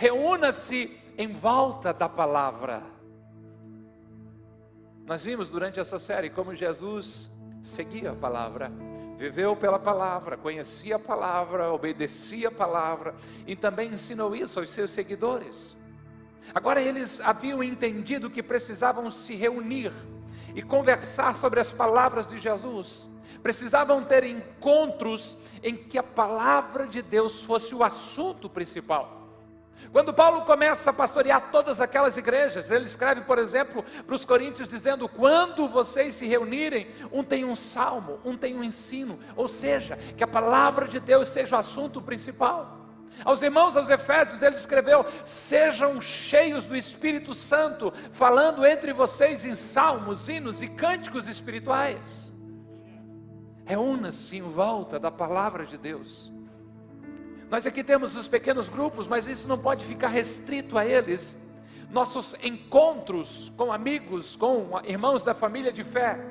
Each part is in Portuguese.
reúna-se em volta da palavra. Nós vimos durante essa série como Jesus seguia a palavra, viveu pela palavra, conhecia a palavra, obedecia a palavra e também ensinou isso aos seus seguidores. Agora eles haviam entendido que precisavam se reunir e conversar sobre as palavras de Jesus. Precisavam ter encontros em que a palavra de Deus fosse o assunto principal. Quando Paulo começa a pastorear todas aquelas igrejas, ele escreve, por exemplo, para os coríntios dizendo: quando vocês se reunirem, um tem um salmo, um tem um ensino, ou seja, que a palavra de Deus seja o assunto principal. Aos irmãos, aos Efésios, ele escreveu: sejam cheios do Espírito Santo, falando entre vocês em salmos, hinos e cânticos espirituais. Reúna-se em volta da palavra de Deus. Nós aqui temos os pequenos grupos, mas isso não pode ficar restrito a eles. Nossos encontros com amigos, com irmãos da família de fé,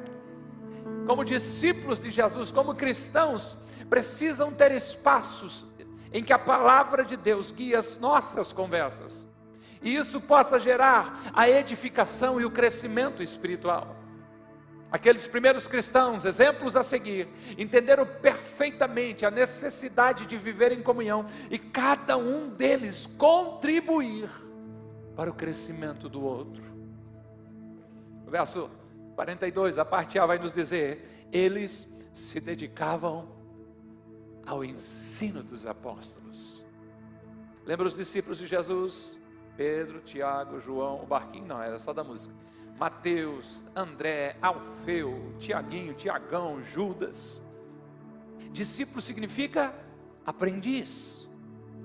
como discípulos de Jesus, como cristãos, precisam ter espaços em que a palavra de Deus guie as nossas conversas, e isso possa gerar a edificação e o crescimento espiritual. Aqueles primeiros cristãos, exemplos a seguir, entenderam perfeitamente a necessidade de viver em comunhão e cada um deles contribuir para o crescimento do outro. O verso 42, a parte A vai nos dizer: eles se dedicavam ao ensino dos apóstolos. Lembra os discípulos de Jesus? Pedro, Tiago, João, o barquinho não, era só da música. Mateus, André, Alfeu, Tiaguinho, Tiagão, Judas. Discípulo significa aprendiz.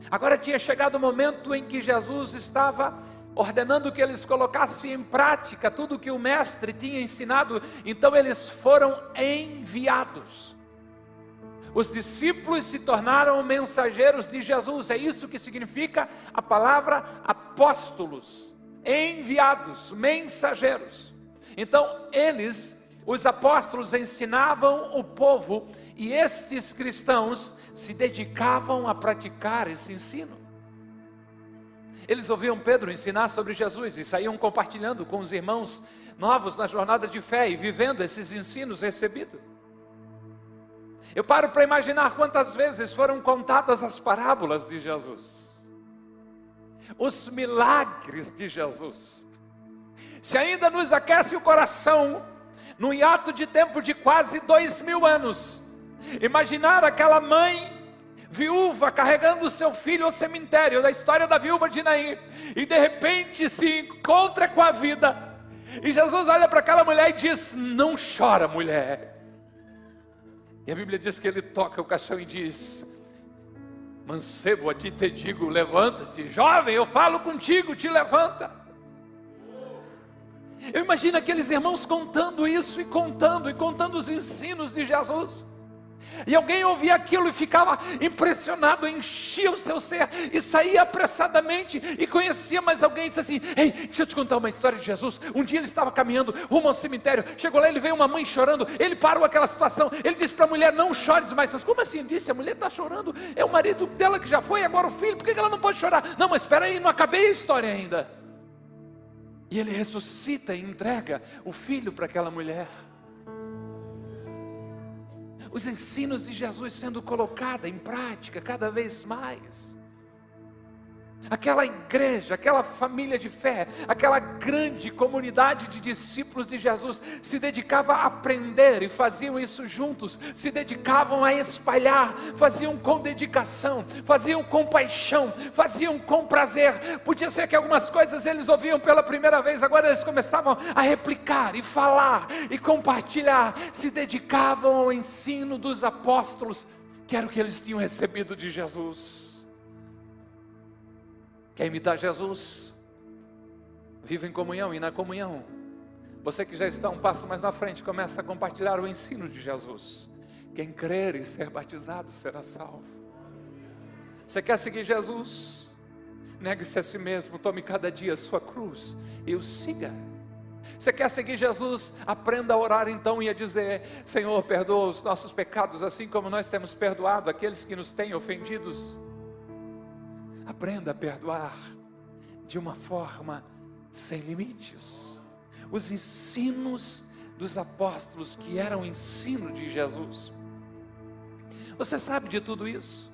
Agora tinha chegado o momento em que Jesus estava ordenando que eles colocassem em prática tudo o que o mestre tinha ensinado. Então eles foram enviados. Os discípulos se tornaram mensageiros de Jesus. É isso que significa a palavra apóstolos. Enviados, mensageiros. Então eles, os apóstolos, ensinavam o povo, e estes cristãos se dedicavam a praticar esse ensino. Eles ouviam Pedro ensinar sobre Jesus e saíam compartilhando com os irmãos novos na jornada de fé e vivendo esses ensinos recebidos. Eu paro para imaginar quantas vezes foram contadas as parábolas de Jesus, os milagres de Jesus. Se ainda nos aquece o coração, num hiato de tempo de quase 2000 anos, imaginar aquela mãe viúva carregando o seu filho ao cemitério, da história da viúva de Naim, e de repente se encontra com a vida, e Jesus olha para aquela mulher e diz: não chora, mulher. E a Bíblia diz que ele toca o caixão e diz: mancebo, a ti te digo, levanta-te. Jovem, eu falo contigo, te levanta. Eu imagino aqueles irmãos contando isso e contando os ensinos de Jesus. E alguém ouvia aquilo e ficava impressionado, enchia o seu ser e saía apressadamente e conhecia mais alguém e disse assim: ei, deixa eu te contar uma história de Jesus. Um dia ele estava caminhando rumo ao cemitério, chegou lá, ele veio uma mãe chorando, ele parou aquela situação, ele disse para a mulher: não chores mais. Mas como assim? Ele disse: a mulher está chorando, é o marido dela que já foi, agora o filho, por que ela não pode chorar? Não, mas espera aí, não acabei a história ainda. E ele ressuscita e entrega o filho para aquela mulher. Os ensinos de Jesus sendo colocados em prática cada vez mais. Aquela igreja, aquela família de fé, aquela grande comunidade de discípulos de Jesus se dedicava a aprender e faziam isso juntos, se dedicavam a espalhar, faziam com dedicação, faziam com paixão, faziam com prazer. Podia ser que algumas coisas eles ouviam pela primeira vez, agora eles começavam a replicar e falar e compartilhar, se dedicavam ao ensino dos apóstolos, que era o que eles tinham recebido de Jesus. Quer imitar Jesus? Viva em comunhão, e na comunhão, você que já está um passo mais na frente, começa a compartilhar o ensino de Jesus. Quem crer e ser batizado será salvo. Você quer seguir Jesus? Negue-se a si mesmo, tome cada dia a sua cruz e o siga. Você quer seguir Jesus? Aprenda a orar então e a dizer: Senhor, perdoa os nossos pecados, assim como nós temos perdoado aqueles que nos têm ofendidos. Aprenda a perdoar de uma forma sem limites. Os ensinos dos apóstolos, que eram o ensino de Jesus. Você sabe de tudo isso?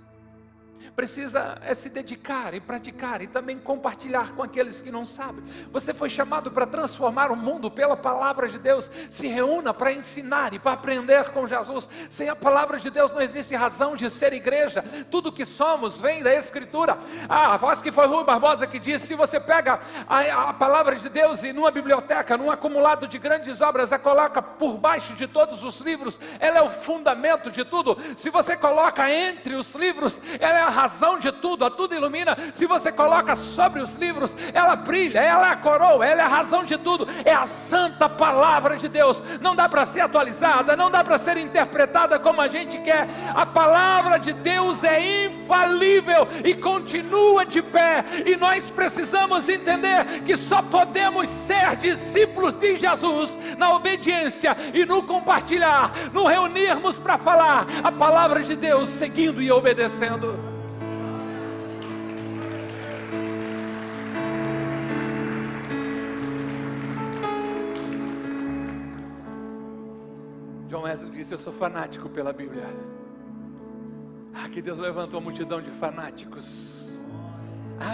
Precisa se dedicar e praticar e também compartilhar com aqueles que não sabem. Você foi chamado para transformar o mundo pela palavra de Deus. Se reúna para ensinar e para aprender com Jesus. Sem a palavra de Deus não existe razão de ser igreja. Tudo que somos vem da Escritura. Acho que foi Rui Barbosa que disse: se você pega a palavra de Deus e numa biblioteca, num acumulado de grandes obras, a coloca por baixo de todos os livros, ela é o fundamento de tudo. Se você coloca entre os livros, ela é a razão de tudo, a tudo ilumina. Se você coloca sobre os livros, ela brilha, ela é a coroa, ela é a razão de tudo. É a santa palavra de Deus. Não dá para ser atualizada, não dá para ser interpretada como a gente quer. A palavra de Deus é infalível e continua de pé. E nós precisamos entender que só podemos ser discípulos de Jesus na obediência e no compartilhar, no reunirmos para falar a palavra de Deus, seguindo e obedecendo. John Wesley disse: eu sou fanático pela Bíblia. Que Deus levantou uma multidão de fanáticos.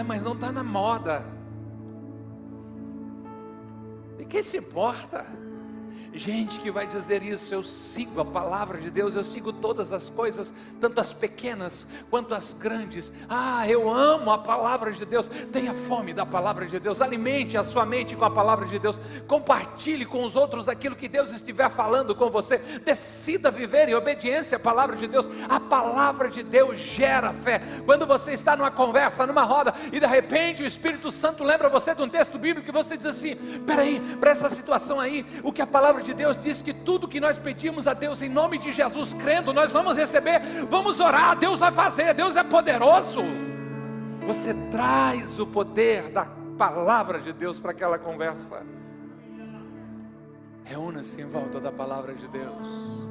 Mas não está na moda. E quem se importa? Gente que vai dizer isso: eu sigo a palavra de Deus, eu sigo todas as coisas, tanto as pequenas quanto as grandes. Eu amo a palavra de Deus. Tenha fome da palavra de Deus, alimente a sua mente com a palavra de Deus, compartilhe com os outros aquilo que Deus estiver falando com você. Decida viver em obediência à palavra de Deus. A palavra de Deus gera fé. Quando você está numa conversa, numa roda, e de repente o Espírito Santo lembra você de um texto bíblico, que você diz assim: peraí, para essa situação aí, o que a palavra de Deus diz, que tudo que nós pedimos a Deus em nome de Jesus, crendo, nós vamos receber. Vamos orar, Deus vai fazer, Deus é poderoso. Você traz o poder da palavra de Deus para aquela conversa. Reúna-se em volta da palavra de Deus.